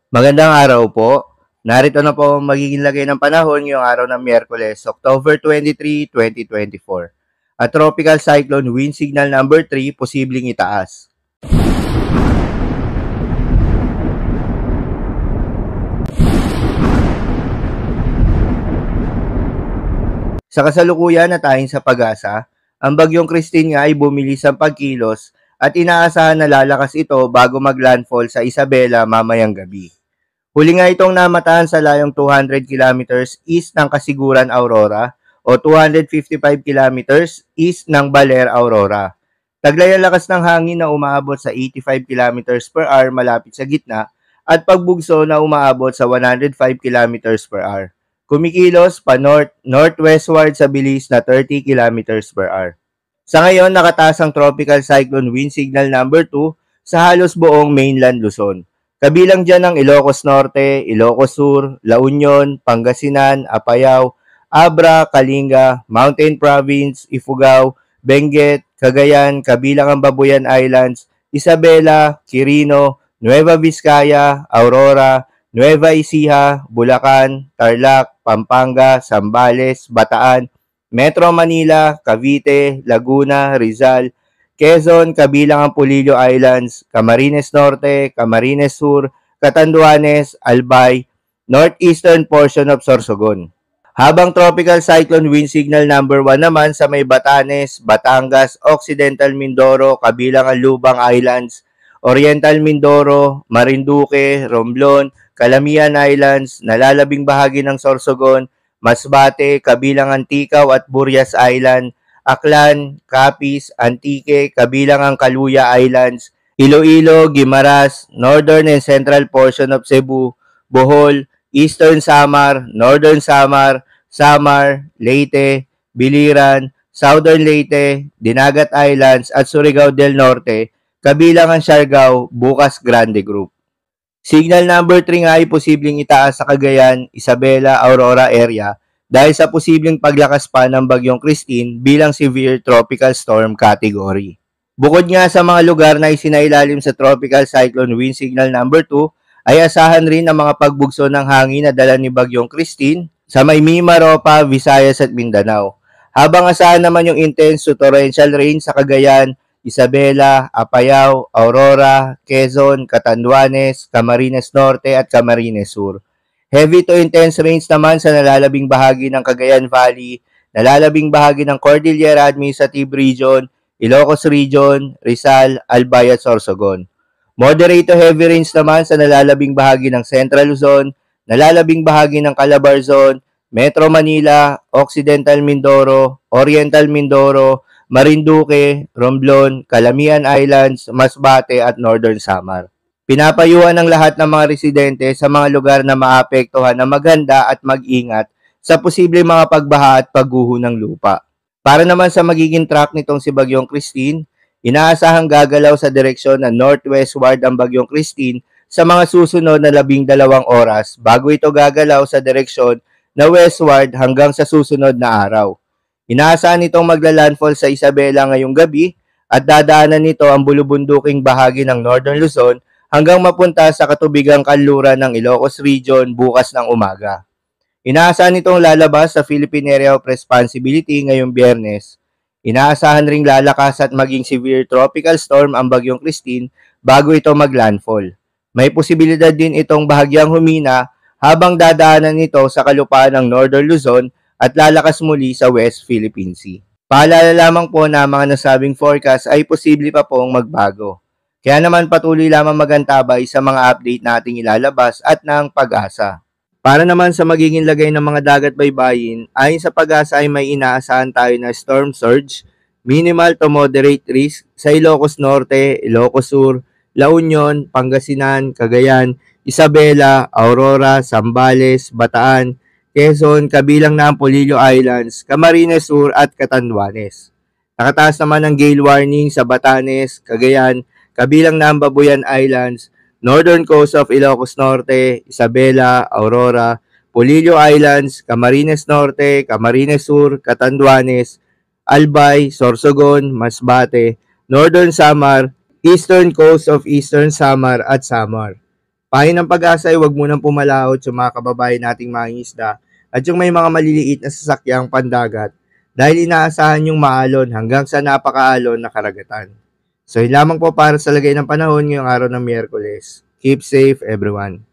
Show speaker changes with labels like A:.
A: Magandang araw po. Narito na po ang magiging lagay ng panahon ngayong araw ng Miyerkules, October 23, 2024. At Tropical Cyclone Wind Signal number 3 posibleng itaas. Sa kasalukuyan na tayong sa pag-asa, ang bagyong Christine nga ay bumilis ang pagkilos at inaasahan na lalakas ito bago maglandfall sa Isabela mamayang gabi. Huli nga itong namataan sa layong 200 kilometers east ng Kasiguran, Aurora o 255 kilometers east ng Baler, Aurora. Taglay ang lakas ng hangin na umaabot sa 85 kilometers per hour malapit sa gitna at pagbugso na umaabot sa 105 kilometers per hour. Kumikilos pa northwestward sa bilis na 30 kilometers per hour. Sa ngayon, nakataas ang Tropical Cyclone Wind Signal number 2 sa halos buong mainland Luzon. Kabilang dyan ang Ilocos Norte, Ilocos Sur, La Union, Pangasinan, Apayao, Abra, Kalinga, Mountain Province, Ifugao, Benguet, Cagayan, kabilang ang Babuyan Islands, Isabela, Quirino, Nueva Vizcaya, Aurora, Nueva Ecija, Bulacan, Tarlac, Pampanga, Zambales, Bataan, Metro Manila, Cavite, Laguna, Rizal, Quezon, kabilang ang Polillo Islands, Camarines Norte, Camarines Sur, Catanduanes, Albay, northeastern portion of Sorsogon. Habang Tropical Cyclone Wind Signal number 1 naman sa may Batanes, Batangas, Occidental Mindoro, kabilang ang Lubang Islands, Oriental Mindoro, Marinduque, Romblon, Calamian Islands, nalalabing bahagi ng Sorsogon, Masbate, kabilang ang Ticao at Burias Island, Aklan, Capiz, Antique, kabilang ang Kaluya Islands, Iloilo, Guimaras, northern and central portion of Cebu, Bohol, Eastern Samar, Northern Samar, Samar, Leyte, Biliran, Southern Leyte, Dinagat Islands at Surigao del Norte, kabilang ang Siargao, Bukas Grande Group. Signal number 3 nga ay posibleng itaas sa Cagayan, Isabela, Aurora area dahil sa posibleng paglakas pa ng bagyong Christine bilang severe tropical storm category. Bukod nga sa mga lugar na isinailalim sa Tropical Cyclone Wind Signal number 2, ay asahan rin ang mga pagbugso ng hangin na dala ni bagyong Christine sa may Mimaropa, Visayas at Mindanao. Habang asahan naman yung intense to torrential rain sa Cagayan, Isabela, Apayao, Aurora, Quezon, Catanduanes, Camarines Norte at Camarines Sur. Heavy to intense rains naman sa nalalabing bahagi ng Cagayan Valley, nalalabing bahagi ng Cordillera Administrative Region, Ilocos Region, Rizal, Albay at Sorsogon. Moderate to heavy rains naman sa nalalabing bahagi ng Central Luzon, nalalabing bahagi ng Calabar Zone, Metro Manila, Occidental Mindoro, Oriental Mindoro, Marinduque, Romblon, Calamian Islands, Masbate at Northern Samar. Pinapayuhan ng lahat ng mga residente sa mga lugar na maapektuhan na maghanda at mag-ingat sa posibleng mga pagbaha at pagguho ng lupa. Para naman sa magiging track nitong si Bagyong Christine, inaasahang gagalaw sa direksyon na northwestward ang Bagyong Christine sa mga susunod na 12 oras bago ito gagalaw sa direksyon na westward hanggang sa susunod na araw. Inaasahan nitong magla-landfall sa Isabela ngayong gabi at dadaanan nito ang bulubunduking bahagi ng Northern Luzon hanggang mapunta sa katubigang kanluran ng Ilocos Region bukas ng umaga. Inaasahan nitong lalabas sa Philippine Area of Responsibility ngayong Biyernes. Inaasahan ring lalakas at maging severe tropical storm ang Bagyong Christine bago ito maglandfall. May posibilidad din itong bahagyang humina habang dadaanan nito sa kalupaan ng Northern Luzon at lalakas muli sa West Philippine Sea. Paalala lamang po na mga nasabing forecast ay posible pa pong magbago. Kaya naman patuloy lamang magantabay sa mga update nating ilalabas at ng pag-asa. Para naman sa magiging lagay ng mga dagat baybayin, ayon sa pag-asa ay may inaasahan tayo na storm surge, minimal to moderate risk sa Ilocos Norte, Ilocos Sur, La Union, Pangasinan, Cagayan, Isabela, Aurora, Zambales, Bataan, Quezon, kabilang na ang Polillo Islands, Camarines Sur at Catanduanes. Nakataas naman ang gale warning sa Batanes, Cagayan, kabilang na ang Babuyan Islands, northern coast of Ilocos Norte, Isabela, Aurora, Polillo Islands, Camarines Norte, Camarines Sur, Catanduanes, Albay, Sorsogon, Masbate, Northern Samar, eastern coast of Eastern Samar at Samar. Payo ng Pag-asa ay huwag munang pumalaot sa mga kababayan nating mangingisda at yung may mga maliliit na sasakyang pandagat dahil inaasahan yung maalon hanggang sa napakaalon na karagatan. So yun lamang po para sa lagay ng panahon ngayong araw ng Miyerkules. Keep safe everyone.